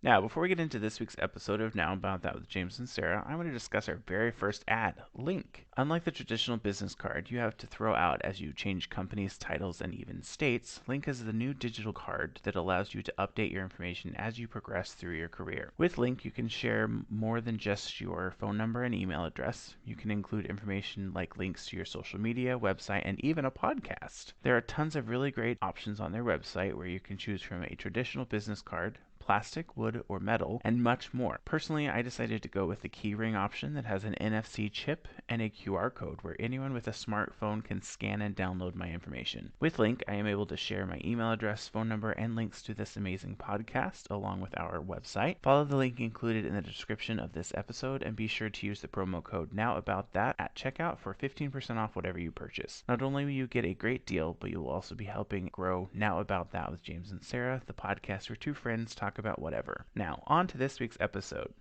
Now, before we get into this week's episode of Now About That with James and Sarah, I want to discuss our very first ad, Link. Unlike the traditional business card you have to throw out as you change companies, titles, and even states, Link is the new digital card that allows you to update your information as you progress through your career. With Link, you can share more than just your phone number and email address. You can include information like links to your social media, website, and even a podcast. There are tons of really great options on their website where you can choose from a traditional business card, plastic, wood, or metal, and much more. Personally, I decided to go with the keyring option that has an NFC chip and a QR code where anyone with a smartphone can scan and download my information. With Link, I am able to share my email address, phone number, and links to this amazing podcast along with our website. Follow the link included in the description of this episode and be sure to use the promo code NOWABOUTTHAT at checkout for 15% off whatever you purchase. Not only will you get a great deal, but you will also be helping grow Now About That with James and Sarah, the podcast where two friends talk about whatever. Now, on to this week's episode.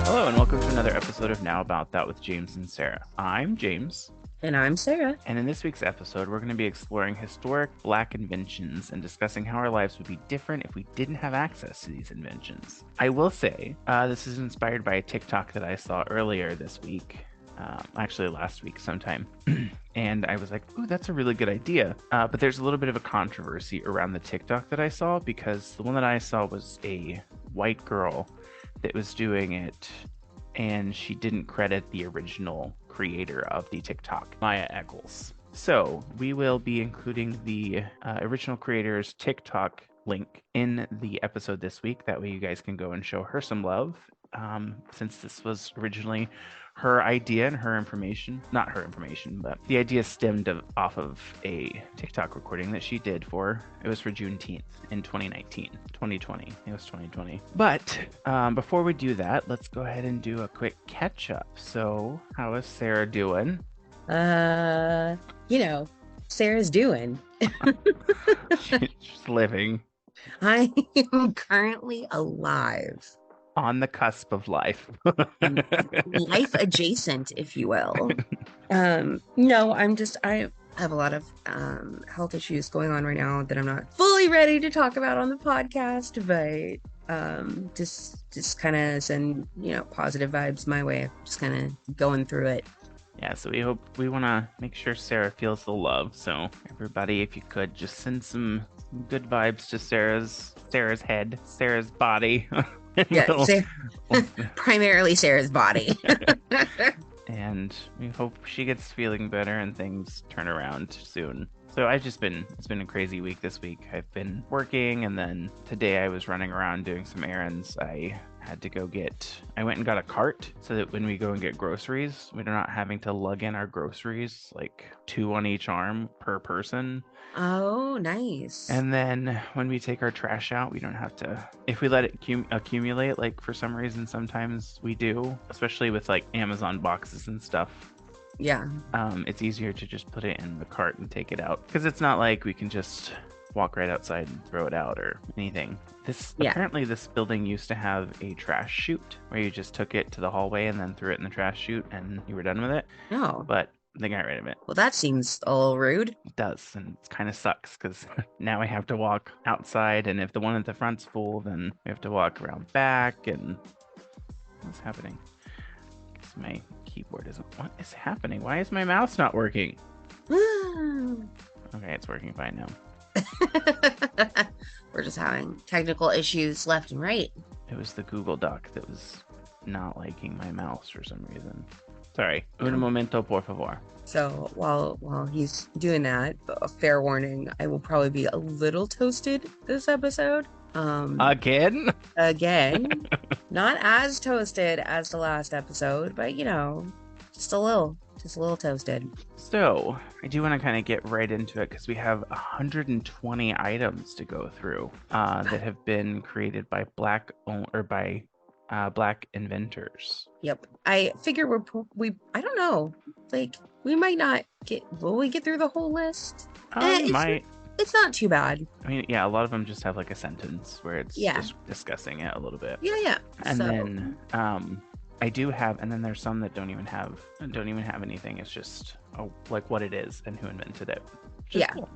Hello, and welcome to another episode of Now About That with James and Sarah. I'm James. And I'm Sarah. And in this week's episode, we're going to be exploring historic Black inventions and discussing how our lives would be different if we didn't have access to these inventions. I will say, this is inspired by a TikTok that I saw earlier this week, actually last week sometime. And I was like, ooh, that's a really good idea. But there's a little bit of a controversy around the TikTok that I saw because the one that I saw was a white girl that was doing it, and she didn't credit the original creator of the TikTok, Maya Eccles. So we will be including the original creator's TikTok link in the episode this week. That way you guys can go and show her some love, since this was originally her idea and her information. Not her information, but the idea stemmed off of a TikTok recording that she did it was for Juneteenth in 2019. 2020. It was 2020. But before we do that, let's go ahead and do a quick catch up. So how is Sarah doing? Sarah's doing. She's living. I am currently alive. On the cusp of life. Life adjacent, if you will. No, I have a lot of health issues going on right now that I'm not fully ready to talk about on the podcast, but just kind of send, positive vibes my way. Just kind of going through it. Yeah, so we want to make sure Sarah feels the love. So everybody, if you could, just send some good vibes to Sarah's head, Sarah's body. Yeah, primarily Sarah's body. And we hope she gets feeling better and things turn around soon. So it's been a crazy week this week. I've been working, and then today I was running around doing some errands. I went and got a cart so that when we go and get groceries, we're not having to lug in our groceries, like 2 on each arm per person. Oh, nice. And then when we take our trash out, we don't have to, if we let it accumulate, like for some reason, sometimes we do, especially with like Amazon boxes and stuff. Yeah. It's easier to just put it in the cart and take it out because it's not like we can just walk right outside and throw it out or anything. Apparently this building used to have a trash chute where you just took it to the hallway and then threw it in the trash chute and you were done with it. No. But they got rid of it. Well, that seems a little rude. It does, and it kind of sucks because now I have to walk outside, and if the one at the front's full, then we have to walk around back, and what's happening? My keyboard isn't. What is happening? Why is my mouse not working? Okay, it's working fine now. We're just having technical issues left and right. It was the Google Doc that was not liking my mouse for some reason. Sorry. Un momento, por favor. So while he's doing that, a fair warning, I will probably be a little toasted this episode. Again? Not as toasted as the last episode, but just a little toasted. So I do want to kind of get right into it because we have 120 items to go through that have been created by Black inventors. Yep. I figure I don't know, like we might not will we get through the whole list? We might. It's not too bad. I mean, yeah, a lot of them just have like a sentence where it's Yeah. just discussing it a little bit. Yeah. And So, then I do have, and then there's some that don't even have anything. It's just like what it is and who invented it, which is yeah. cool.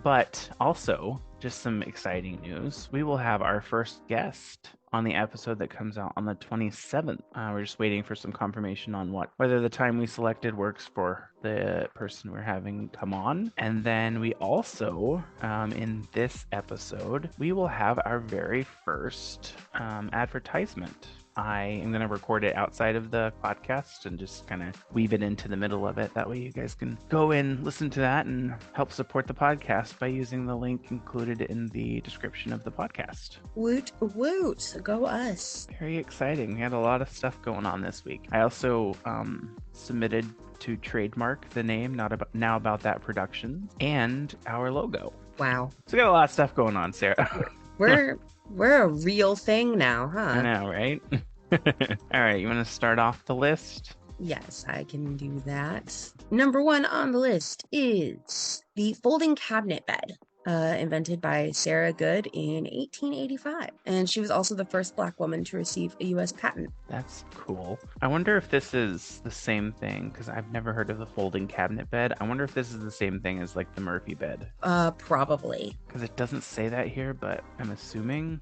But also just some exciting news. We will have our first guest on the episode that comes out on the 27th. We're just waiting for some confirmation on whether the time we selected works for the person we're having come on. And then we also, in this episode, we will have our very first advertisement. I am going to record it outside of the podcast and just kind of weave it into the middle of it. That way you guys can go in, listen to that, and help support the podcast by using the link included in the description of the podcast. Woot woot. Go us. Very exciting. We had a lot of stuff going on this week. I also submitted to trademark the name Now About That Productions and our logo. Wow. So we got a lot of stuff going on, Sarah. We're a real thing now, huh? I know, right? All right, you want to start off the list? Yes, I can do that. Number 1 on the list is the folding cabinet bed, invented by Sarah Good in 1885. And she was also the first Black woman to receive a U.S. patent. That's cool. I wonder if this is the same thing, because I've never heard of the folding cabinet bed. I wonder if this is the same thing as like the Murphy bed. Probably. Because it doesn't say that here, but I'm assuming.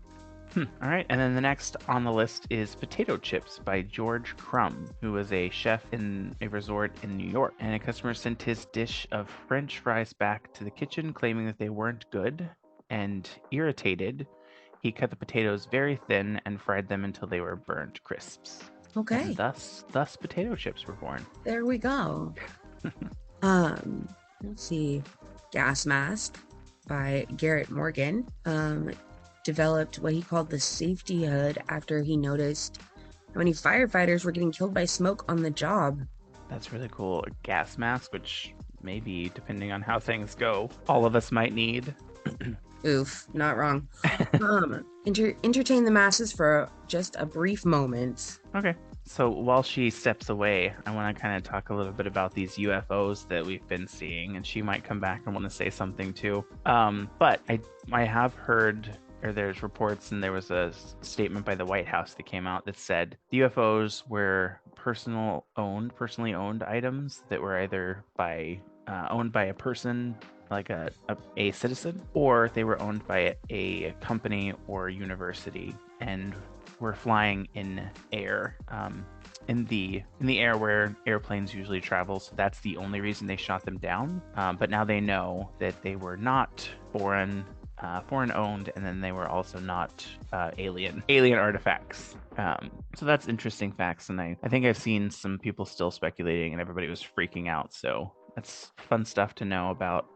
All right, and then the next on the list is Potato Chips by George Crumb, who was a chef in a resort in New York. And a customer sent his dish of French fries back to the kitchen, claiming that they weren't good. And irritated, he cut the potatoes very thin and fried them until they were burnt crisps. Okay. And thus potato chips were born. There we go. Let's see. Gas Mask by Garrett Morgan. Developed what he called the safety hood after he noticed how many firefighters were getting killed by smoke on the job. That's really cool. A gas mask, which maybe, depending on how things go, all of us might need. Oof, not wrong. Entertain the masses for just a brief moment. Okay. So while she steps away, I want to kind of talk a little bit about these UFOs that we've been seeing, and she might come back and want to say something too. But I have heard, or there's reports, and there was a statement by the White House that came out that said the UFOs were personally owned items that were either owned by a person, like a citizen, or they were owned by a company or university and were flying in air, in the air where airplanes usually travel. So that's the only reason they shot them down. But now they know that they were not foreign owned, and then they were also not alien artifacts. So that's interesting facts, and I think I've seen some people still speculating, and everybody was freaking out. So that's fun stuff to know about.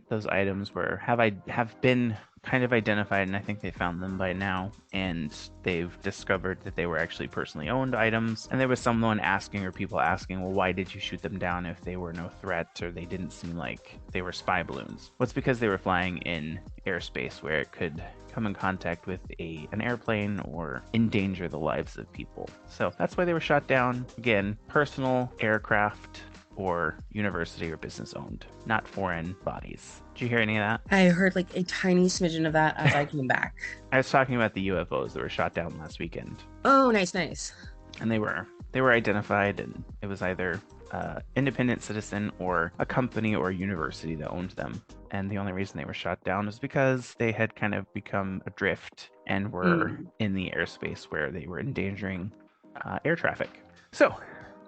Those items have been kind of identified, and I think they found them by now, and they've discovered that they were actually personally owned items. And there was people asking, well, why did you shoot them down if they were no threat, or they didn't seem like they were spy balloons? Well, it's because they were flying in airspace where it could come in contact with an airplane or endanger the lives of people. So that's why they were shot down. Again, personal aircraft or university or business owned, not foreign bodies. Did you hear any of that? I heard like a tiny smidgen of that as I came back. I was talking about the UFOs that were shot down last weekend. Oh, nice. And they were identified, and it was either independent citizen or a company or a university that owned them. And the only reason they were shot down was because they had kind of become adrift and were in the airspace where they were endangering air traffic. So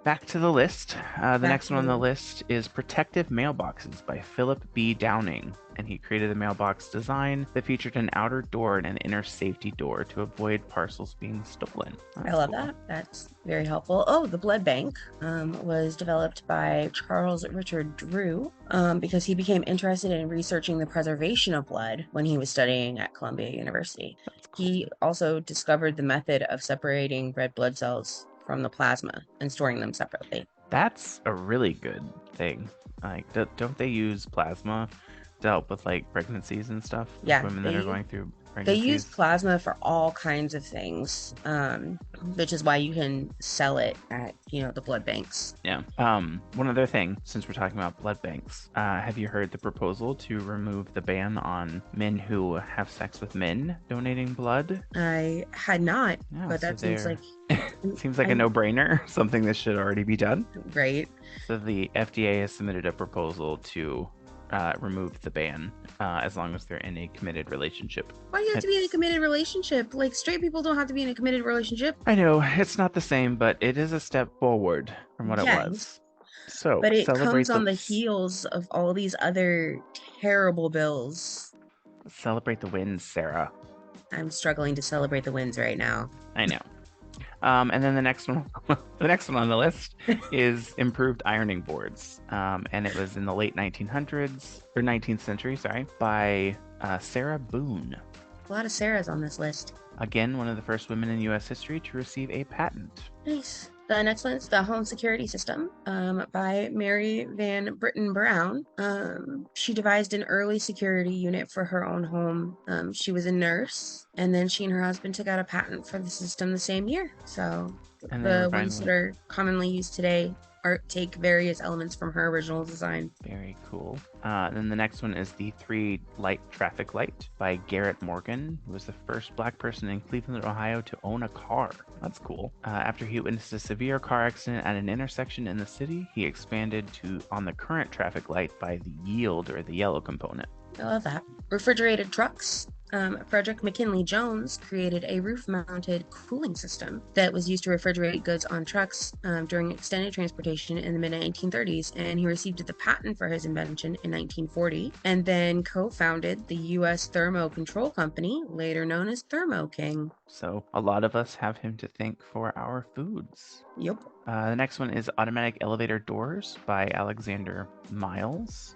back to the list. The next one on the list is Protective Mailboxes by Philip B. Downing. And he created a mailbox design that featured an outer door and an inner safety door to avoid parcels being stolen. I love that. That's very helpful. Oh, the blood bank was developed by Charles Richard Drew because he became interested in researching the preservation of blood when he was studying at Columbia University. Cool. He also discovered the method of separating red blood cells from the plasma and storing them separately. That's a really good thing. Like, don't they use plasma to help with like pregnancies and stuff? Yeah, women that are going through They use pregnancies. plasma for all kinds of things, which is why you can sell it at, the blood banks. Yeah. One other thing, since we're talking about blood banks, have you heard the proposal to remove the ban on men who have sex with men donating blood? I had not, Yeah, but so that seems they're like seems like a I no-brainer, something that should already be done. right. So the FDA has submitted a proposal to remove the ban as long as they're in a committed relationship. Why do you have to be in a It's committed relationship? Like straight people don't have to be in a committed relationship. I know it's not the same, but it is a step forward from what it Yes, was. So but it comes celebrate on the the heels of all these other terrible bills. celebrate the wins, Sarah. I'm struggling to celebrate the wins right now. I know. And then the next one, the next one on the list is improved ironing boards. And it was in the late 1900s or 19th century, sorry, by Sarah Boone. A lot of Sarahs on this list. Again, one of the first women in U.S. history to receive a patent. Nice. The next one is the Home Security System by Mary Van Britten Brown. She devised an early security unit for her own home. She was a nurse, and then she and her husband took out a patent for the system the same year. So And they were the ones that finally are commonly used today take various elements from her original design. very cool. Then the next one is the 3-light traffic light by Garrett Morgan, who was the first black person in Cleveland, Ohio to own a car. That's cool. After he witnessed a severe car accident at an intersection in the city, he expanded on the current traffic light by the yield or the yellow component. I love that. Refrigerated trucks. Frederick McKinley Jones created a roof-mounted cooling system that was used to refrigerate goods on trucks during extended transportation in the mid-1930s, and he received the patent for his invention in 1940, and then co-founded the U.S. Thermo Control Company, later known as Thermo King. So a lot of us have him to thank for our foods. Yep. The next one is automatic elevator doors by Alexander Miles.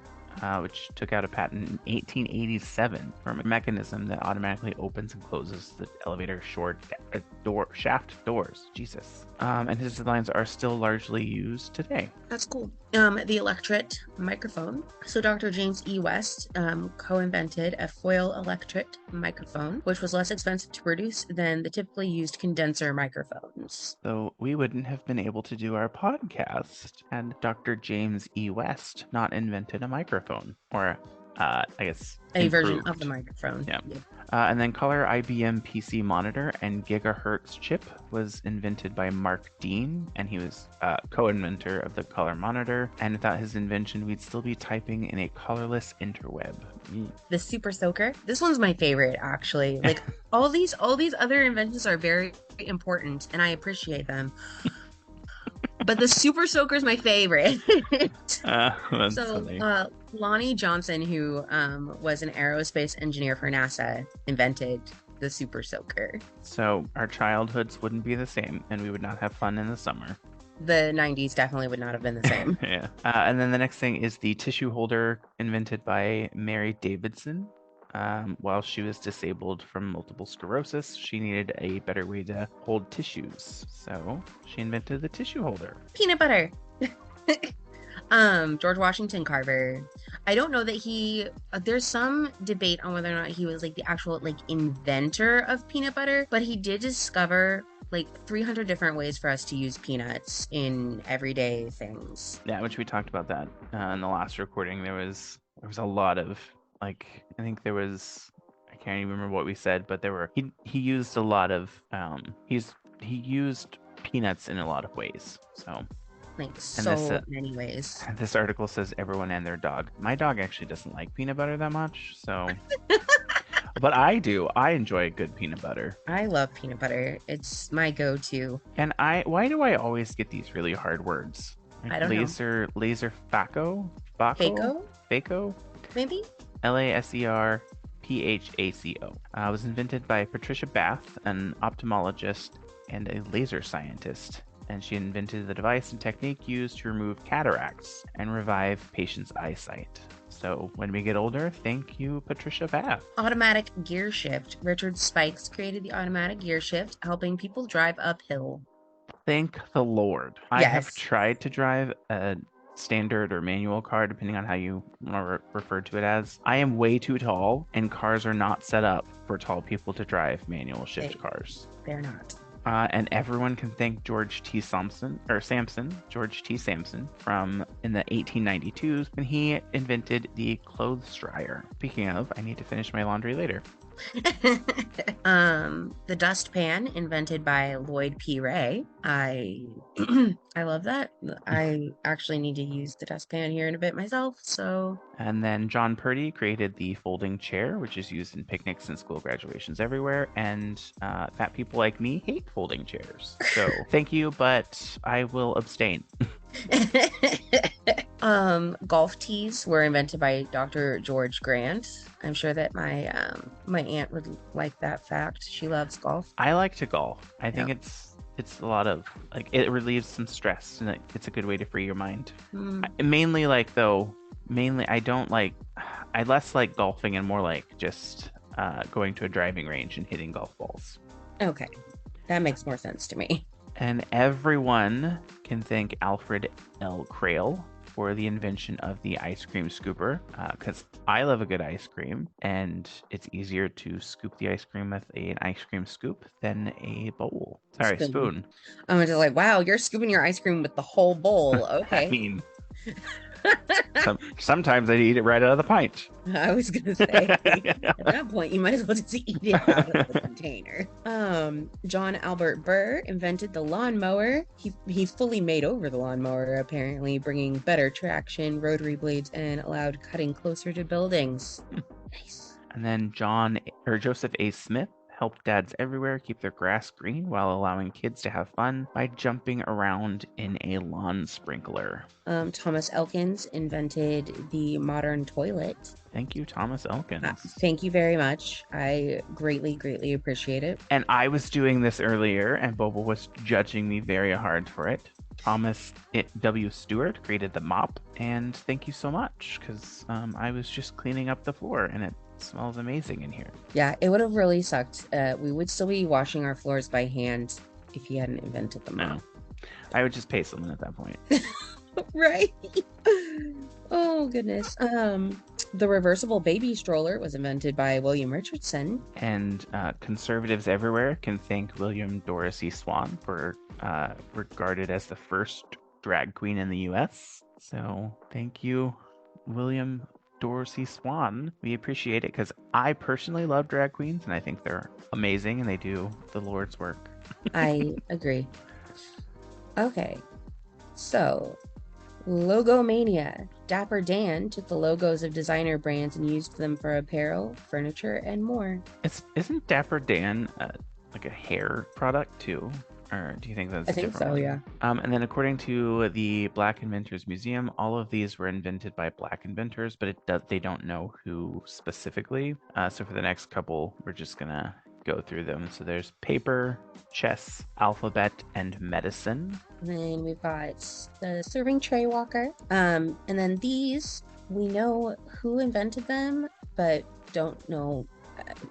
Which took out a patent in 1887 for a mechanism that automatically opens and closes the elevator shaft doors. Jesus. And his designs are still largely used today. That's cool. The electret microphone. So Dr. James E. West co-invented a foil electret microphone, which was less expensive to produce than the typically used condenser microphones. So we wouldn't have been able to do our podcast had Dr. James E. West not invented a microphone, or I guess A version improved. of the microphone. Yeah. And then color IBM PC monitor and gigahertz chip was invented by Mark Dean, and he was co-inventor of the color monitor. And without his invention, we'd still be typing in a colorless interweb. The Super Soaker. This one's my favorite, actually. Like all these other inventions are very important, and I appreciate them. But the Super Soaker is my favorite. That's So, funny. Lonnie Johnson, who was an aerospace engineer for NASA, invented the Super Soaker. So our childhoods wouldn't be the same, and we would not have fun in the summer. The 90s definitely would not have been the same. Yeah. And then the next thing is the tissue holder invented by Mary Davidson. While she was disabled from multiple sclerosis, she needed a better way to hold tissues. So she invented the tissue holder. Peanut butter. George Washington Carver. I don't know that there's some debate on whether or not he was like the actual like inventor of peanut butter, but he did discover like 300 different ways for us to use peanuts in everyday things. Yeah, which we talked about that in the last recording. There was a lot of like, I think there was, I can't even remember what we said, but he used a lot of he used peanuts in a lot of ways. So Like and so many ways. this article says everyone and their dog. My dog actually doesn't like peanut butter that much, so but I do. I enjoy a good peanut butter. I love peanut butter. It's my go-to. And why do I always get these really hard words? Like I don't know. laser faco? Faco? Faco? Maybe? LASER PHACO. Was invented by Patricia Bath, an ophthalmologist and a laser scientist. And she invented the device and technique used to remove cataracts and revive patients' eyesight. So when we get older, thank you, Patricia Bath. Automatic gear shift. Richard Spikes created the automatic gear shift, helping people drive uphill. Thank the Lord. I have Yes. tried to drive a standard or manual car, depending on how you want to refer to it as. I am way too tall, and cars are not set up for tall people to drive manual shift cars. They're not. And everyone can thank George T. George T. Sampson, from in the 1892s when he invented the clothes dryer. Speaking of, I need to finish my laundry later. The dustpan, invented by Lloyd P. Ray. I love that. I actually need to use the dustpan here in a bit myself, so. And then John Purdy created the folding chair, which is used in picnics and school graduations everywhere. And fat people like me hate folding chairs. So thank you, but I will abstain. Golf tees were invented by Dr. George Grant. I'm sure that my aunt would like that fact. She loves golf. I like to golf. I think it's a lot of, like, it relieves some stress, and it's a good way to free your mind. Mainly I don't like, I less like golfing and more like just going to a driving range and hitting golf balls. Okay, that makes more sense to me. And everyone can thank Alfred L. Crail for the invention of the ice cream scooper, because I love a good ice cream, and it's easier to scoop the ice cream with an ice cream scoop than a bowl. Sorry, spoon. I'm just like, wow, you're scooping your ice cream with the whole bowl. Okay. I mean, sometimes I eat it right out of the pint. I was gonna say, at that point, you might as well just eat it out of the container. John Albert Burr invented the lawnmower. He fully made over the lawnmower, apparently, bringing better traction, rotary blades, and allowed cutting closer to buildings. Nice. And then Joseph A. Smith helped dads everywhere keep their grass green while allowing kids to have fun by jumping around in a lawn sprinkler. Thomas Elkins invented the modern toilet. Thank you, Thomas Elkins. Thank you very much. I greatly, greatly appreciate it. And I was doing this earlier, and Bobo was judging me very hard for it. Thomas W. Stewart created the mop, and thank you so much, because I was just cleaning up the floor, and it smells amazing in here. Yeah, it would have really sucked. We would still be washing our floors by hand if he hadn't invented the mop. No. I would just pay someone at that point. Right? Oh, goodness. The reversible baby stroller was invented by William Richardson. And conservatives everywhere can thank William Dorsey Swann for regarded as the first drag queen in the U.S. So thank you, William Dorsey Swann. We appreciate it, because I personally love drag queens, and I think they're amazing, and they do the Lord's work. I agree. Okay, so Logomania. Dapper Dan took the logos of designer brands and used them for apparel, furniture, and more. Isn't Dapper Dan like a hair product too? Or do you think that's I think so, yeah. And then according to the Black Inventors Museum, all of these were invented by Black inventors, but they don't know who specifically. So for the next couple, we're just gonna go through them. So there's paper, chess, alphabet, and medicine. And then we've got the serving tray walker. And then these, we know who invented them, but don't know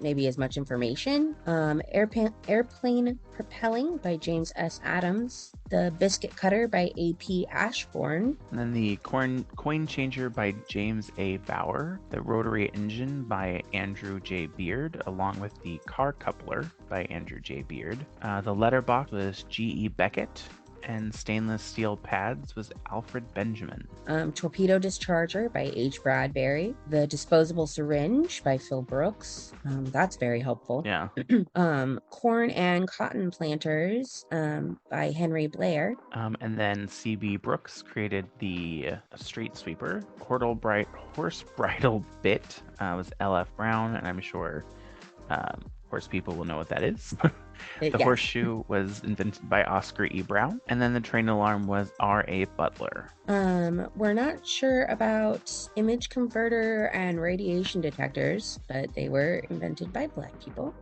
maybe as much information. Airplane propelling by James S. Adams. The biscuit cutter by A.P. Ashbourne. And then the coin changer by James A. Bauer. The rotary engine by Andrew J. Beard, along with the car coupler by Andrew J. Beard. The letterbox was G.E. Beckett. And stainless steel pads was Alfred Benjamin. Torpedo discharger by H. Bradbury. The disposable syringe by Phil Brooks. That's very helpful. Yeah. Corn and cotton planters by Henry Blair. And then C.B. Brooks created the street sweeper. Horse bridle bit was L.F. Brown, and I'm sure horse people will know what that is. The horseshoe was invented by Oscar E. Brown, and then the train alarm was R.A. Butler. We're not sure about image converter and radiation detectors, but they were invented by Black people.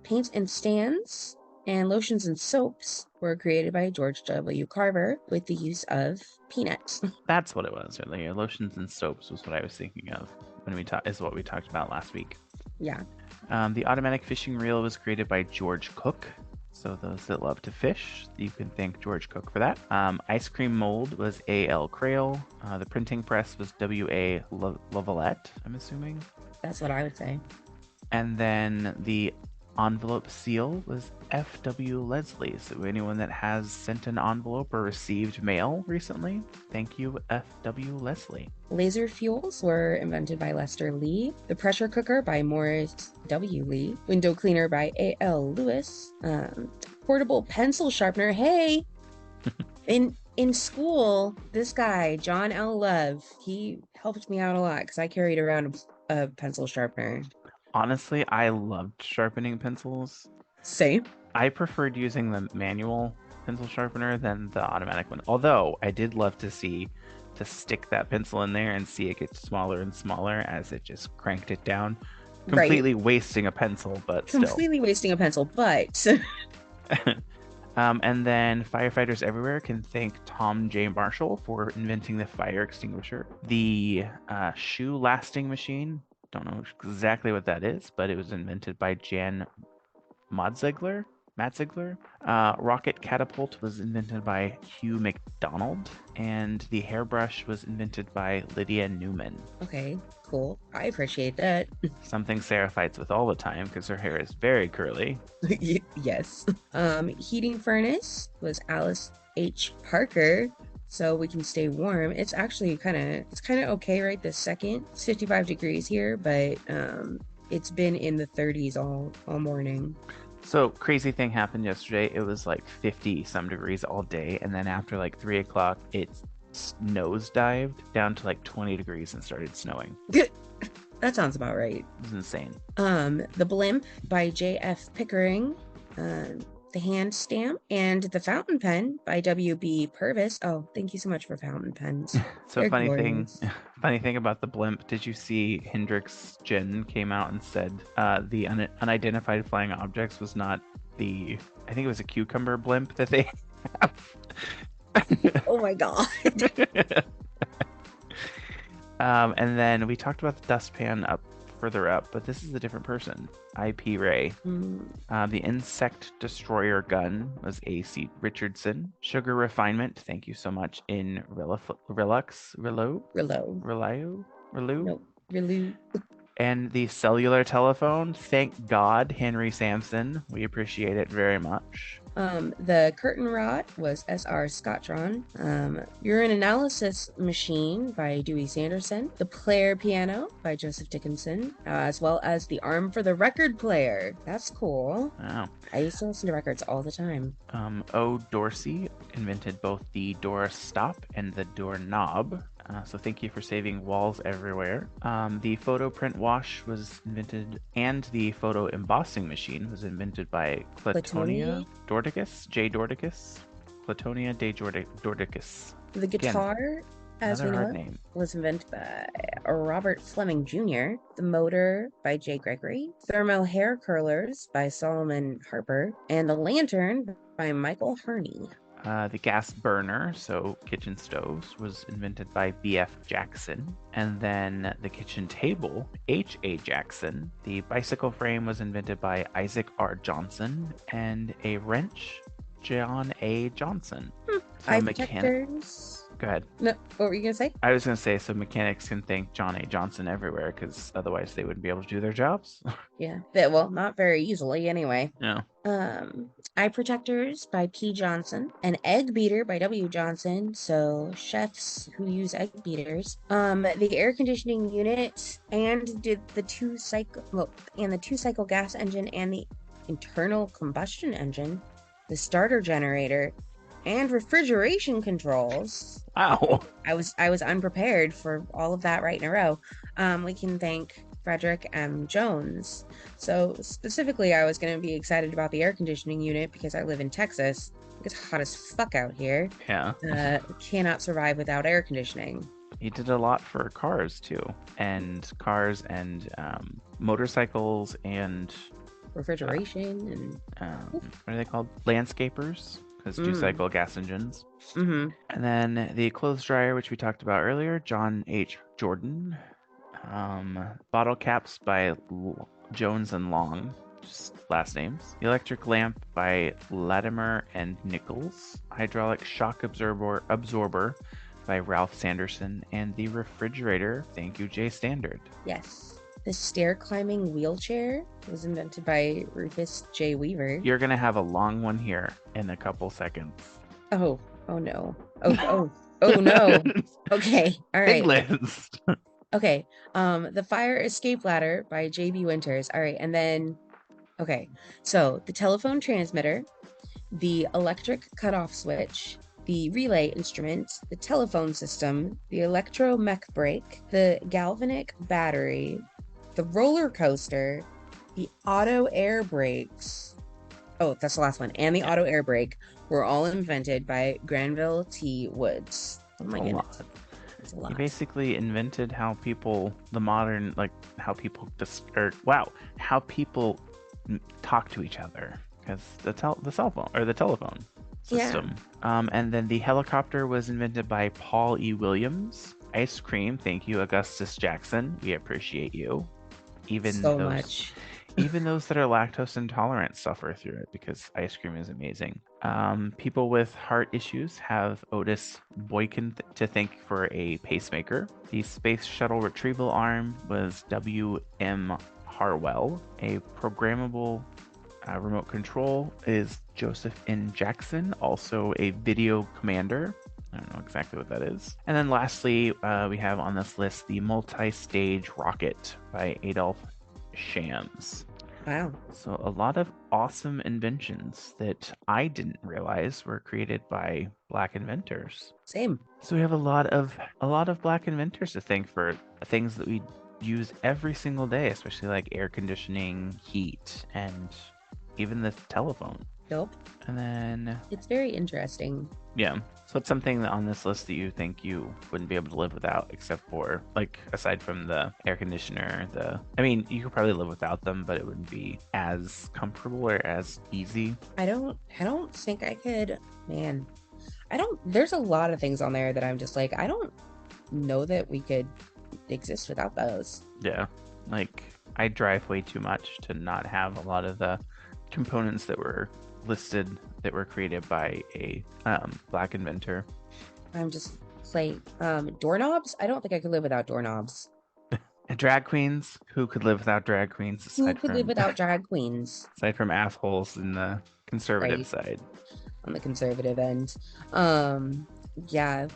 Paints and stands and lotions and soaps were created by George W. Carver with the use of peanuts. That's what it was earlier. Lotions and soaps was what I was thinking of when is what we talked about last week. Yeah. The automatic fishing reel was created by George Cook. So those that love to fish, you can thank George Cook for that. Ice cream mold was A.L. Crail. The printing press was W.A. Lavalette, I'm assuming. That's what I would say. And then the envelope seal was F.W. Leslie. So anyone that has sent an envelope or received mail recently, thank you, F.W. Leslie. Laser fuels were invented by Lester Lee. The pressure cooker by Morris W. Lee. Window cleaner by A.L. Lewis. Portable pencil sharpener. Hey, in school, this guy, John L. Love, he helped me out a lot because I carried around a pencil sharpener. Honestly, I loved sharpening pencils. Same. I preferred using the manual pencil sharpener than the automatic one. Although I did love to stick that pencil in there and see it get smaller and smaller as it just cranked it down. Right. Completely wasting a pencil, but still. Completely wasting a pencil, but And then firefighters everywhere can thank Tom J. Marshall for inventing the fire extinguisher. The shoe lasting machine, don't know exactly what that is, but it was invented by Jan Matzegler. Rocket catapult was invented by Hugh McDonald, and the hairbrush was invented by Lydia Newman. okay, cool. I appreciate that. Something Sarah fights with all the time because her hair is very curly. Yes. Heating furnace was Alice H. Parker, so we can stay warm. It's actually kind of okay right this second. It's 55 degrees here, but it's been in the 30s all morning. So crazy thing happened yesterday. It was like 50 some degrees all day, and then after like 3 o'clock, it nosedived down to like 20 degrees and started snowing. That sounds about right. It was insane. The Blimp by J.F. Pickering. The hand stamp and the fountain pen by W.B. Purvis. Oh, thank you so much for fountain pens. So They're funny glorious. funny thing about the blimp. Did you see Hendrix Jen came out and said the unidentified flying objects was not the, I think it was a cucumber blimp that they have. Oh my god. And then we talked about the dustpan further up, but this is a different person. I.P. Ray. The insect destroyer gun was A.C. Richardson. Sugar refinement, thank you so much, in Relu. Nope. Relu. And the cellular telephone, thank God, Henry Sampson. We appreciate it very much. The curtain rod was S.R. Scottron. Urine analysis machine by Dewey Sanderson. The player piano by Joseph Dickinson, as well as the arm for the record player. That's cool. Wow. I used to listen to records all the time. O. Dorsey invented both the door stop and the door knob. So thank you for saving walls everywhere. The photo print wash was invented, and the photo embossing machine was invented by Clatonia Dorticus, J. Dorticus, Clatonia de Dorticus. The guitar, as we know it, was invented by Robert Fleming Jr. The motor by J. Gregory. Thermo hair curlers by Solomon Harper. And the lantern by Michael Herney. The gas burner, so kitchen stoves, was invented by B.F. Jackson. And then the kitchen table, H.A. Jackson. The bicycle frame was invented by Isaac R. Johnson. And a wrench, John A. Johnson. Eye protectors. Go ahead. No, what were you going to say? I was going to say, so mechanics can thank John A. Johnson everywhere, because otherwise they wouldn't be able to do their jobs. Yeah, well, not very easily anyway. No. Eye protectors by P. Johnson. An egg beater by W. Johnson. So chefs who use egg beaters. The air conditioning unit and the two cycle gas engine and the internal combustion engine. The starter generator. And refrigeration controls. Wow. I was unprepared for all of that right in a row. We can thank Frederick M. Jones. So specifically, I was going to be excited about the air conditioning unit because I live in Texas. It's hot as fuck out here. Yeah. Cannot survive without air conditioning. He did a lot for cars too, and motorcycles and refrigeration and what are they called? Landscapers. Because 2-cycle gas engines. Mm-hmm. And then the clothes dryer, which we talked about earlier, John H. Jordan. Bottle caps by Jones and Long. just last names. The Electric Lamp by Latimer and Nichols. Hydraulic Shock Absorber by Ralph Sanderson. And the Refrigerator, thank you, J. Standard. Yes. The stair climbing wheelchair was invented by Rufus J. Weaver. You're going to have a long one here in a couple seconds. Oh no. Oh no. Okay. All Big right. list. Okay. The Fire Escape Ladder by J.B. Winters. All right. And then, okay. So the telephone transmitter, the electric cutoff switch, the relay instrument, the telephone system, the electromech brake, the galvanic battery, the roller coaster, the auto air brakes. Oh, that's the last one. And the auto air brake were all invented by Granville T. Woods. Oh my goodness. That's a lot. He basically invented how people, how people talk to each other, because the cell phone or the telephone system. Yeah. And then the helicopter was invented by Paul E. Williams. Ice cream, thank you, Augustus Jackson. We appreciate you. Even those that are lactose intolerant suffer through it because ice cream is amazing. People with heart issues have Otis Boykin to thank for a pacemaker. The Space Shuttle Retrieval Arm was W.M. Harwell. A programmable remote control is Joseph N. Jackson, also a video commander. I don't know exactly what that is. And then lastly, we have on this list the multi-stage rocket by Adolf Shams. Wow. So a lot of awesome inventions that I didn't realize were created by Black inventors. Same. So we have a lot of Black inventors to thank for things that we use every single day, especially like air conditioning, heat, and even the telephone. Yep. And then it's very interesting. Yeah. So it's something on this list that you think you wouldn't be able to live without, except for, like, aside from the air conditioner, you could probably live without them, but it wouldn't be as comfortable or as easy. I don't think I could, man. There's a lot of things on there that I'm just like, I don't know that we could exist without those. Yeah. Like, I drive way too much to not have a lot of the components that were listed that were created by a Black inventor. I'm just like, doorknobs? I don't think I could live without doorknobs. Drag queens? Who could live without drag queens? Who could live without drag queens? Aside from assholes in the conservative side. On the conservative end. Yeah,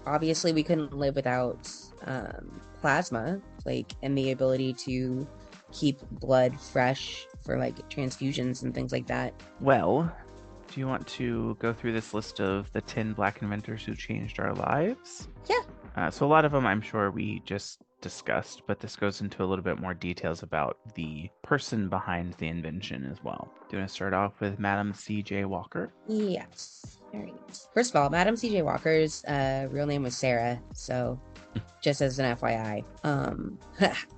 obviously we couldn't live without plasma, and the ability to keep blood fresh for transfusions and things like that. Well, do you want to go through this list of the 10 Black inventors who changed our lives? Yeah. So a lot of them I'm sure we just discussed, but this goes into a little bit more details about the person behind the invention as well. Do you want to start off with Madam C.J. Walker? Yes. All right. First of all, Madam C.J. Walker's real name was Sarah, so just as an FYI. And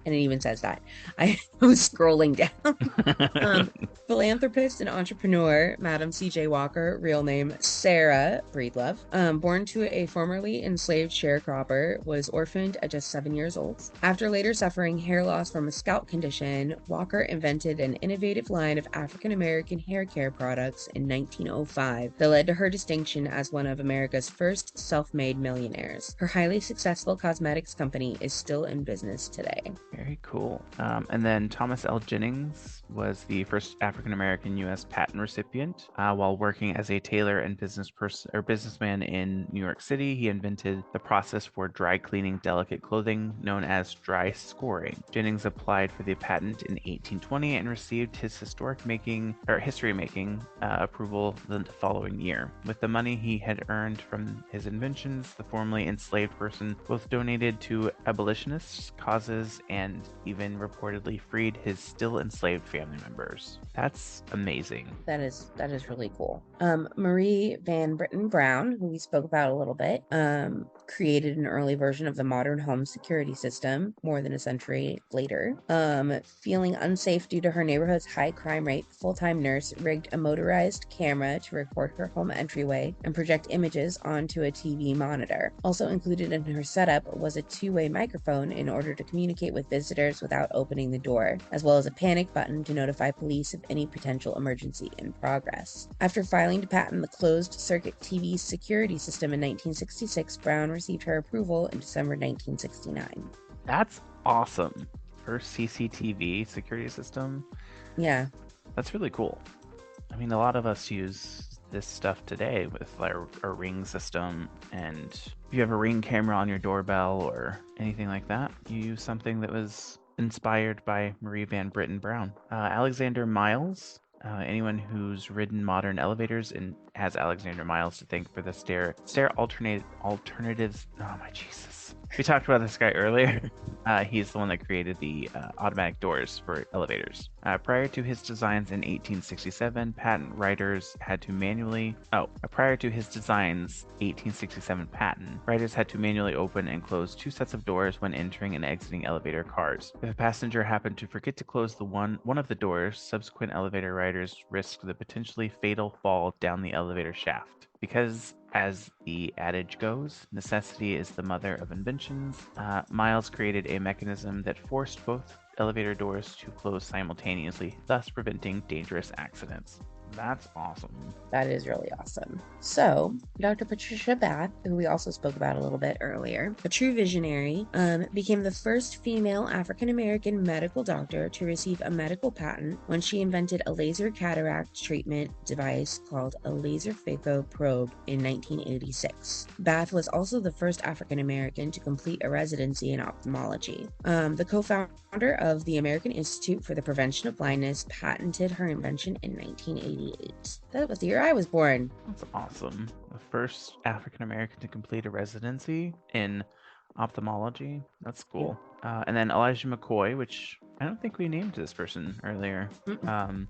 it even says that. I was scrolling down. Philanthropist and entrepreneur, Madam C.J. Walker, real name Sarah Breedlove. Born to a formerly enslaved sharecropper, was orphaned at just 7 years old. After later suffering hair loss from a scalp condition, Walker invented an innovative line of African-American hair care products in 1905 that led to her distinction as one of America's first self-made millionaires. Her highly successful cosmetics company is still in business today. Very cool. And then Thomas L. Jennings was the first African-American U.S. patent recipient. While working as a tailor and businessman in New York City, he invented the process for dry cleaning delicate clothing known as dry scoring. Jennings applied for the patent in 1820 and received his history-making approval the following year. With the money he had earned from his inventions, the formerly enslaved person both donated to abolitionist causes and even reportedly freed his still enslaved family members. That's amazing. That is really cool. Marie Van Britten Brown, who we spoke about a little bit, created an early version of the modern home security system more than a century later. Feeling unsafe due to her neighborhood's high crime rate, the full-time nurse rigged a motorized camera to record her home entryway and project images onto a TV monitor. Also included in her setup was a two-way microphone in order to communicate with visitors without opening the door, as well as a panic button to notify police of any potential emergency in progress. After filing to patent the closed-circuit TV security system in 1966, Brown received her approval in December 1969. That's awesome. First CCTV security system. Yeah. That's really cool. I mean, a lot of us use this stuff today with our Ring system, and if you have a Ring camera on your doorbell or anything like that, you use something that was inspired by Marie Van Britten Brown. Alexander Miles. Anyone who's ridden modern elevators and has Alexander Miles to thank for the stair alternatives. Oh my Jesus. We talked about this guy earlier. He's the one that created the automatic doors for elevators. Prior to his designs in 1867, patent writers had to manually. Prior to his designs, 1867 patent writers had to manually open and close two sets of doors when entering and exiting elevator cars. If a passenger happened to forget to close the one of the doors, subsequent elevator riders risked the potentially fatal fall down the elevator shaft. Because, as the adage goes, necessity is the mother of inventions, Miles created a mechanism that forced both elevator doors to close simultaneously, thus preventing dangerous accidents. That's awesome. That is really awesome. So, Dr. Patricia Bath, who we also spoke about a little bit earlier, a true visionary, became the first female African-American medical doctor to receive a medical patent when she invented a laser cataract treatment device called a laser phaco probe in 1986. Bath was also the first African-American to complete a residency in ophthalmology. The co-founder of the American Institute for the Prevention of Blindness patented her invention in 1988. That was the year I was born. That's awesome. The first African American to complete a residency in ophthalmology. That's cool. And then Elijah McCoy, which I don't think we named this person earlier,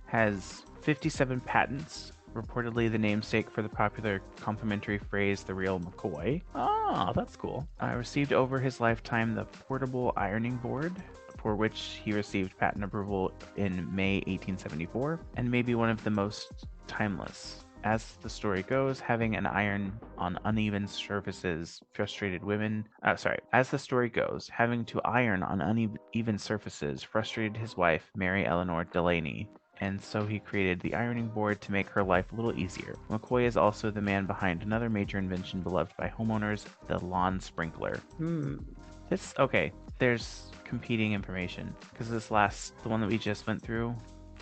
has 57 patents. Reportedly the namesake for the popular complimentary phrase, the real McCoy. Oh, that's cool. Received over his lifetime the portable ironing board, for which he received patent approval in May 1874, and may be one of the most timeless. As the story goes, having an iron on uneven surfaces frustrated women. As the story goes, having to iron on uneven surfaces frustrated his wife, Mary Eleanor Delaney, and so he created the ironing board to make her life a little easier. McCoy is also the man behind another major invention beloved by homeowners, the lawn sprinkler. There's competing information, because the one that we just went through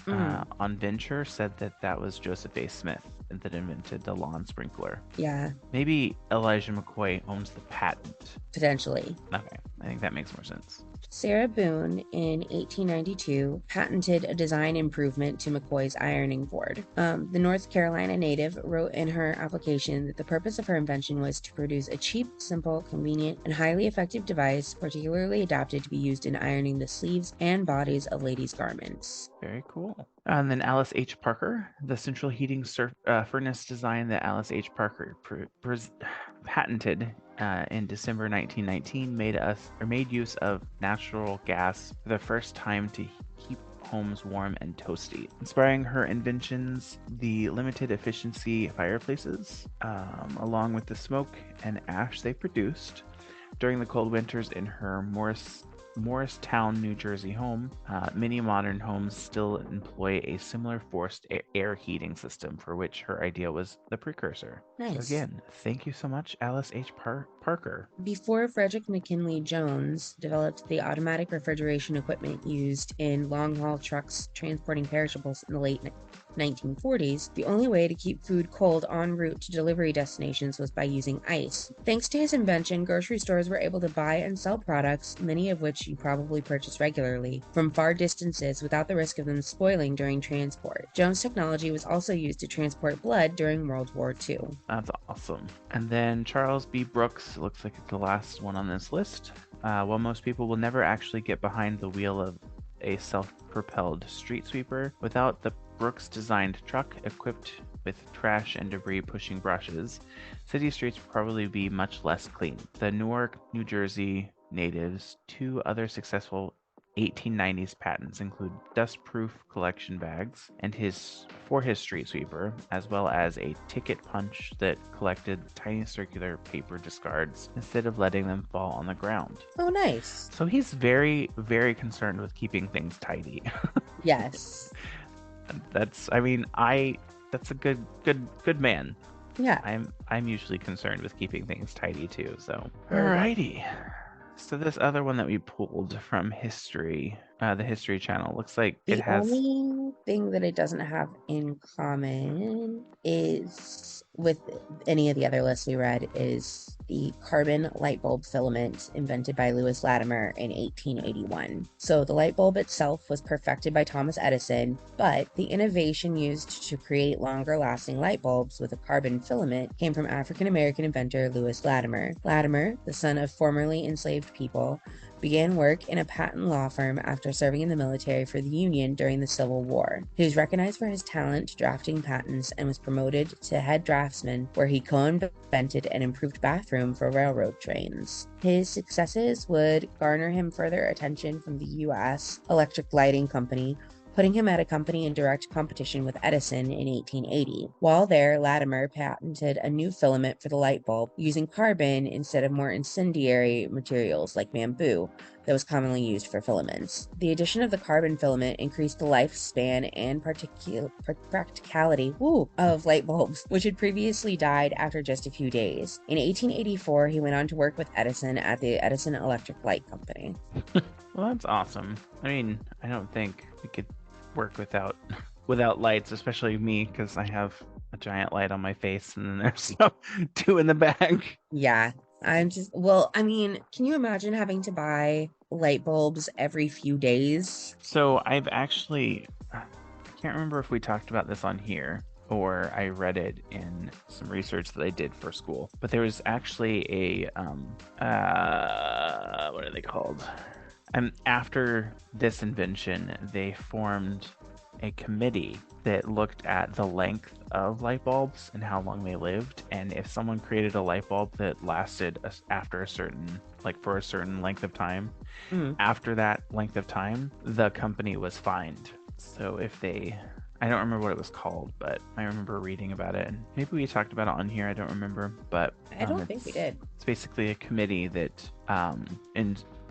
on Venture said that was Joseph A. Smith that invented the lawn sprinkler. Yeah. Maybe Elijah McCoy owns the patent. Potentially. Okay, I think that makes more sense. Sarah Boone, in 1892, patented a design improvement to McCoy's ironing board. The North Carolina native wrote in her application that the purpose of her invention was to produce a cheap, simple, convenient, and highly effective device particularly adapted to be used in ironing the sleeves and bodies of ladies' garments. Very cool. And then Alice H. Parker, the central heating furnace design that Alice H. Parker patented in December 1919 made use of natural gas for the first time to keep homes warm and toasty. Inspiring her inventions, the limited efficiency fireplaces, along with the smoke and ash they produced during the cold winters in her Morristown, New Jersey home. Many modern homes still employ a similar forced air heating system, for which her idea was the precursor. Nice. So again, thank you so much, Alice H. Parker. Before Frederick McKinley Jones developed the automatic refrigeration equipment used in long-haul trucks transporting perishables in the late 1940s, the only way to keep food cold en route to delivery destinations was by using ice. Thanks to his invention, grocery stores were able to buy and sell products, many of which you probably purchase regularly, from far distances without the risk of them spoiling during transport. Jones' technology was also used to transport blood during World War II. That's awesome. And then Charles B. Brooks, looks like it's the last one on this list. While most people will never actually get behind the wheel of a self-propelled street sweeper, without the Brooks designed truck equipped with trash and debris pushing brushes, city streets would probably be much less clean. The Newark, New Jersey natives' two other successful 1890s patents include dust-proof collection bags and his street sweeper, as well as a ticket punch that collected tiny circular paper discards instead of letting them fall on the ground. Oh, nice. So he's very, very concerned with keeping things tidy. Yes. That's a good man. Yeah. I'm usually concerned with keeping things tidy too, so. Very good. Alrighty. So this other one that we pulled from history, the History Channel, looks like it The has. only thing that it doesn't have in common is with any of the other lists we read is the carbon light bulb filament invented by Louis Latimer in 1881. So the light bulb itself was perfected by Thomas Edison, but the innovation used to create longer lasting light bulbs with a carbon filament came from African American inventor Louis Latimer. Latimer, the son of formerly enslaved people, began work in a patent law firm after serving in the military for the Union during the Civil War. He was recognized for his talent drafting patents and was promoted to head draftsman, where he co-invented an improved bathroom for railroad trains. His successes would garner him further attention from the U.S. Electric Lighting Company, putting him at a company in direct competition with Edison in 1880. While there, Latimer patented a new filament for the light bulb using carbon instead of more incendiary materials like bamboo that was commonly used for filaments. The addition of the carbon filament increased the lifespan and practicality of light bulbs, which had previously died after just a few days. In 1884, he went on to work with Edison at the Edison Electric Light Company. Well, that's awesome. I don't think we could work without lights, especially me, because I have a giant light on my face, and then there's two in the back. Yeah, can you imagine having to buy light bulbs every few days? So I can't remember if we talked about this on here or I read it in some research that I did for school, but there was actually what are they called? After this invention, they formed a committee that looked at the length of light bulbs and how long they lived, and if someone created a light bulb that lasted after for a certain length of time, after that length of time, the company was fined. So I don't remember what it was called, but I remember reading about it, and maybe we talked about it on here. I don't remember, but I don't think we did. It's basically a committee that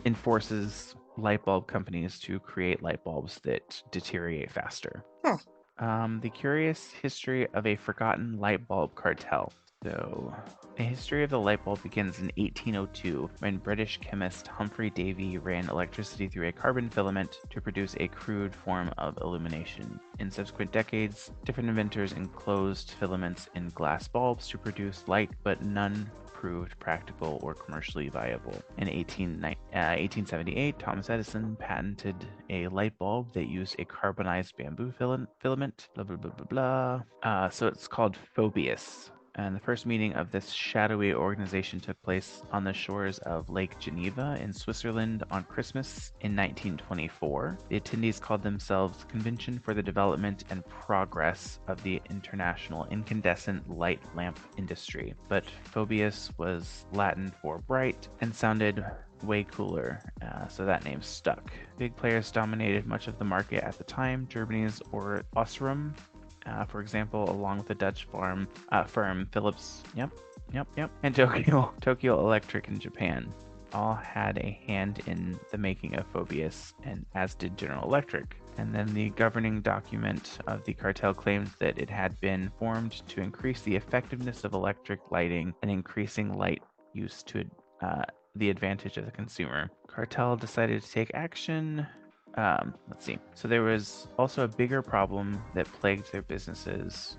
enforces light bulb companies to create light bulbs that deteriorate faster. Huh. The curious history of a forgotten light bulb cartel. So, the history of the light bulb begins in 1802 when British chemist Humphrey Davy ran electricity through a carbon filament to produce a crude form of illumination. In subsequent decades, different inventors enclosed filaments in glass bulbs to produce light, but none proved practical or commercially viable. In 1878, Thomas Edison patented a light bulb that used a carbonized bamboo filament. Blah blah blah blah blah. So it's called Phoebus. And the first meeting of this shadowy organization took place on the shores of Lake Geneva in Switzerland on Christmas in 1924. The attendees called themselves Convention for the Development and Progress of the International Incandescent Light Lamp Industry. But Phoebus was Latin for bright and sounded way cooler, so that name stuck. Big players dominated much of the market at the time. Germany's Osram, for example, along with the Dutch firm Philips, and Tokyo Electric in Japan, all had a hand in the making of Phoebus, and as did General Electric. And then the governing document of the cartel claimed that it had been formed to increase the effectiveness of electric lighting and increasing light use to the advantage of the consumer. Cartel decided to take action. Let's see. So there was also a bigger problem that plagued their businesses.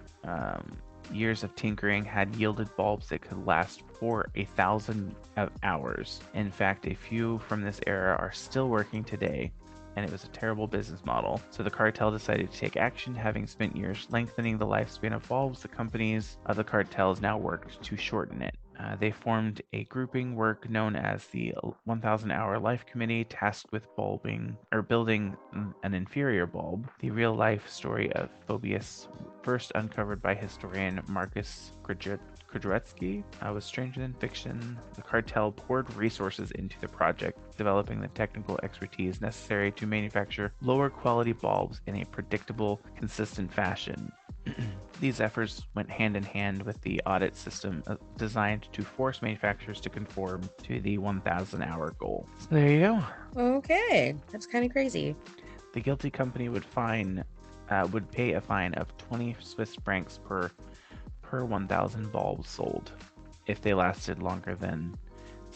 Years of tinkering had yielded bulbs that could last for 1,000 hours. In fact, a few from this era are still working today, and it was a terrible business model. So the cartel decided to take action. Having spent years lengthening the lifespan of bulbs, the companies of the cartels now worked to shorten it. They formed a grouping work known as the 1000 Hour Life Committee, tasked with building an inferior bulb. The real life story of Phoebus, first uncovered by historian Marcus Kudretsky, was stranger than fiction. The cartel poured resources into the project, developing the technical expertise necessary to manufacture lower quality bulbs in a predictable, consistent fashion. These efforts went hand in hand with the audit system designed to force manufacturers to conform to the 1,000-hour goal. So there you go. Okay, that's kind of crazy. The guilty company would pay a fine of 20 Swiss francs per 1,000 bulbs sold if they lasted longer than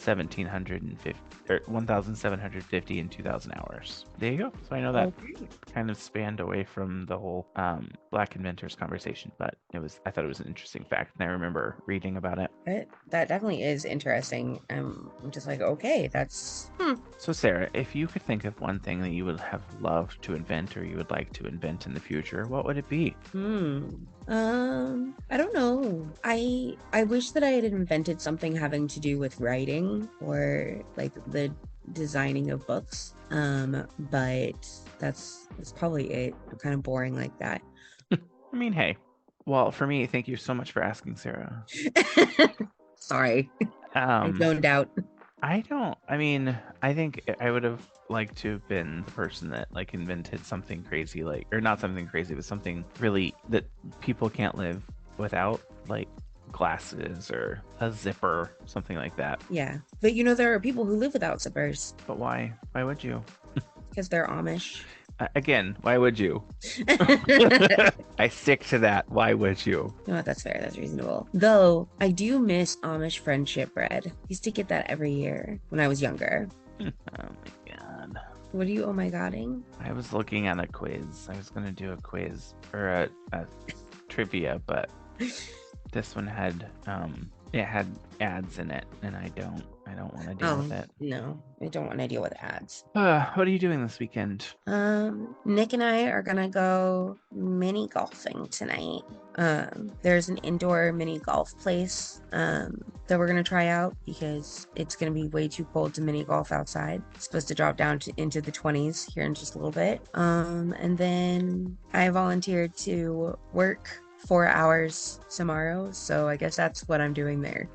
1,750 and 2,000 hours. There you go. So I know that kind of spanned away from the whole Black inventors conversation, but I thought it was an interesting fact, and I remember reading about it. That definitely is interesting. I'm just like, okay, that's. So Sarah, if you could think of one thing that you would have loved to invent or you would like to invent in the future, what would it be? I don't know. I wish that I had invented something having to do with writing or like the designing of books. But that's probably it. I'm kind of boring like that. I mean, hey. Well, for me, thank you so much for asking, Sarah. Sorry. I zoned out. I think I would have liked to have been the person that like invented something crazy, or not something crazy, but something really that people can't live without, like glasses or a zipper, something like that. Yeah, but there are people who live without zippers. But why? Why would you? Because they're Amish. Again, why would you? I stick to that. Why would you? No, that's fair. That's reasonable. Though, I do miss Amish friendship bread. I used to get that every year when I was younger. Oh my god. What are you oh my godding? I was looking at a quiz. I was going to do a quiz or a trivia, but this one had it had ads in it, and I don't want to deal with it. No, I don't want to deal with ads. What are you doing this weekend? Nick and I are gonna go mini golfing tonight. There's an indoor mini golf place that we're gonna try out because it's gonna be way too cold to mini golf outside. It's supposed to drop down into the 20s here in just a little bit. And then I volunteered to work 4 hours tomorrow, so I guess that's what I'm doing there.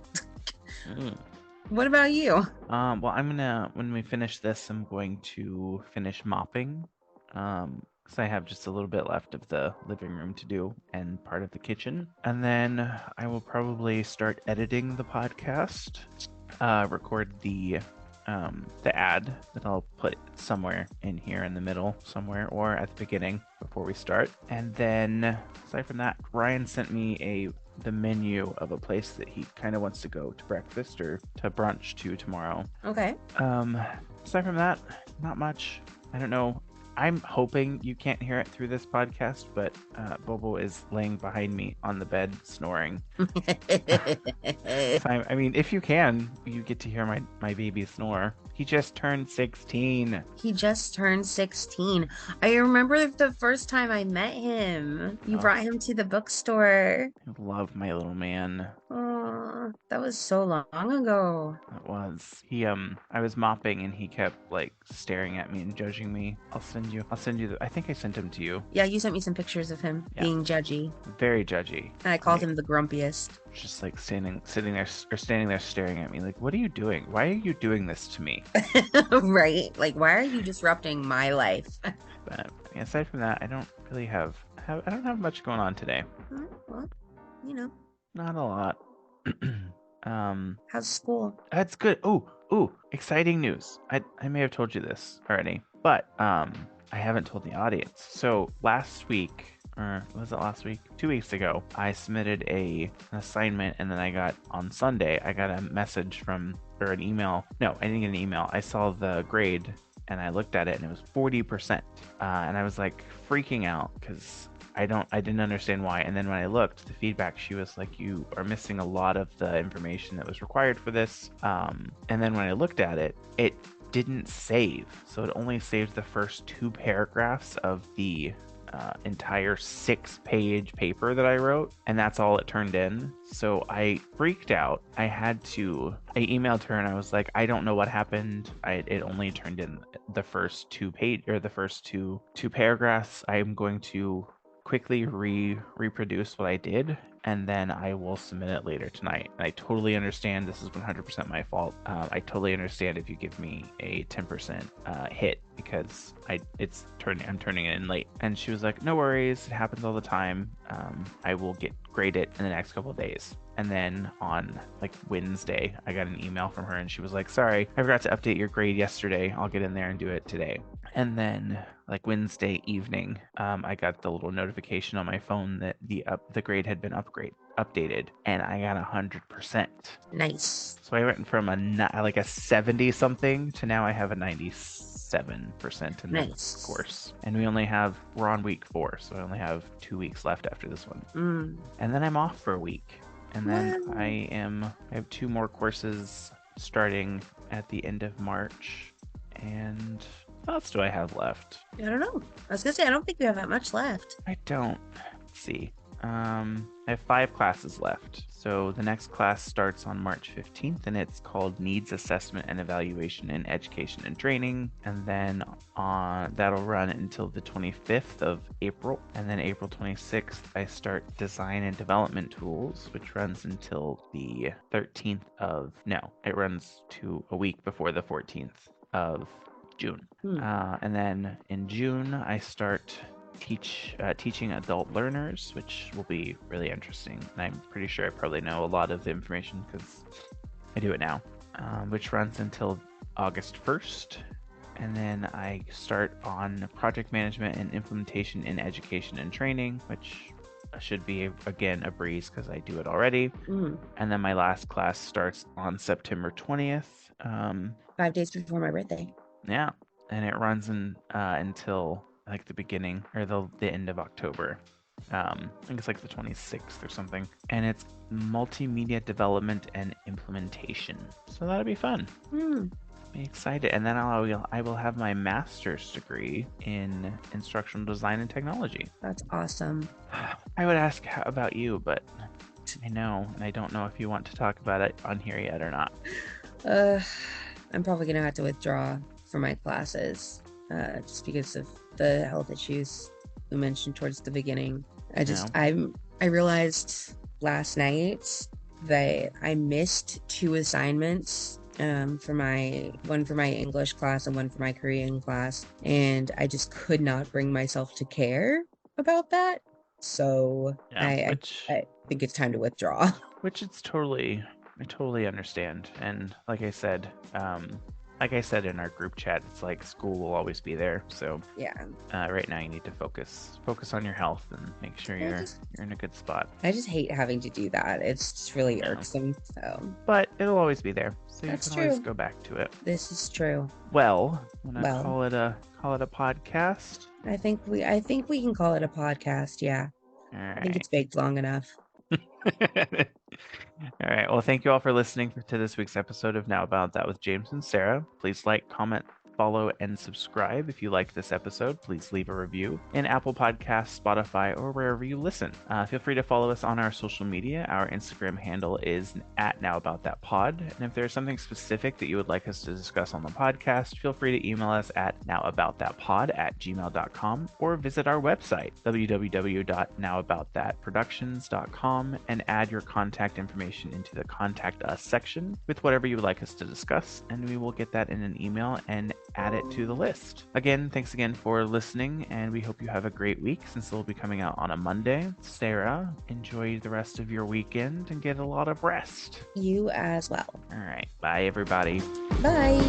What about you? Well, when we finish this, I'm going to finish mopping. Because I have just a little bit left of the living room to do and part of the kitchen. And then I will probably start editing the podcast, record the ad that I'll put somewhere in here in the middle somewhere or at the beginning before we start. And then aside from that, Ryan sent me the menu of a place that he kind of wants to go to breakfast or to brunch to tomorrow. Okay. Aside from that, not much. I don't know. I'm hoping you can't hear it through this podcast, but Bobo is laying behind me on the bed snoring. If you can, you get to hear my baby snore. He just turned 16. He just turned 16. I remember the first time I met him. You brought him to the bookstore. I love my little man. Oh, that was so long ago. It was. I was mopping and he kept like staring at me and judging me. I'll send you I think I sent him to you. Yeah, you sent me some pictures of him being judgy. Very judgy. And I called him the grumpiest. Just like standing there staring at me like, what are you doing? Why are you doing this to me? Right? Like, why are you disrupting my life? But aside from that, I don't really have much going on today. Well, not a lot. How's school? That's good. Oh, exciting news. I may have told you this already, but I haven't told the audience. So last week, or was it last week? 2 weeks ago, I submitted an assignment, and then on Sunday, I got a message or an email. No, I didn't get an email. I saw the grade, and I looked at it, and it was 40%. And I was like freaking out because I didn't understand why. And then when I looked, the feedback, she was like, you are missing a lot of the information that was required for this. And then when I looked at it, it didn't save. So it only saved the first 2 paragraphs of the entire 6-page paper that I wrote, and that's all it turned in. So I freaked out. I emailed her and I was like, I don't know what happened. It only turned in the first the first two paragraphs. I am going to quickly reproduce what I did, and then I will submit it later tonight. I totally understand this is 100% my fault. I totally understand if you give me a 10% hit because I'm turning it in late. And she was like, no worries, it happens all the time. I will grade it in the next couple of days. And then on like Wednesday, I got an email from her and she was like, sorry, I forgot to update your grade yesterday. I'll get in there and do it today. And then like Wednesday evening, I got the little notification on my phone that the grade had been updated, and I got 100%. Nice. So I went from a 70 something to now I have a 97% in the course. And we're on week 4, so I only have 2 weeks left after this one. And then I'm off for a week. And then I have 2 more courses starting at the end of March. And what else do I have left? I don't know. I was gonna say, I don't think we have that much left. I don't. Let's see. I have 5 classes left. So the next class starts on March 15th, and it's called Needs Assessment and Evaluation in Education and Training. And then that'll run until the 25th of April. And then April 26th, I start Design and Development Tools, which runs until the 13th it runs to a week before the 14th of June. And then in June, I start teaching adult learners, which will be really interesting. And I'm pretty sure I probably know a lot of the information because I do it now, which runs until August 1st. And then I start on project management and implementation in education and training, which should be, again, a breeze because I do it already. And then my last class starts on September 20th. 5 days before my birthday. Yeah. And it runs until like the beginning or the end of October. I think it's like the 26th or something. And it's multimedia development and implementation. So that'll be fun. Be excited. And then I will have my master's degree in instructional design and technology. That's awesome. I would ask about you, but I know, and I don't know if you want to talk about it on here yet or not. I'm probably gonna have to withdraw from my classes, just because of the health issues we mentioned towards the beginning. I realized last night that I missed 2 assignments, one for my English class and one for my Korean class, and I just could not bring myself to care about that. So I think it's time to withdraw. Which I totally understand. And like I said in our group chat, it's like school will always be there. So yeah, right now you need to focus on your health and make sure you're in a good spot. I just hate having to do that. It's just really irksome. So, but it'll always be there, so That's you can true. always go back to it. This is true. Well, call it a podcast. I think we can call it a podcast. Yeah. All right. I think it's baked long enough. All right. Well, thank you all for listening to this week's episode of Now About That with James and Sarah. Please like, comment, follow, and subscribe. If you liked this episode, please leave a review in Apple Podcasts, Spotify, or wherever you listen. Feel free to follow us on our social media. Our Instagram handle is @NowAboutThatPod. And if there's something specific that you would like us to discuss on the podcast, feel free to email us at nowaboutthatpod@gmail.com or visit our website, www.nowaboutthatproductions.com, and add your contact information into the Contact Us section with whatever you would like us to discuss, and we will get that in an email and add it to the list. Again, thanks again for listening, and we hope you have a great week since it'll be coming out on a Monday. Sarah, enjoy the rest of your weekend and get a lot of rest. You as well. All right. Bye, everybody. Bye.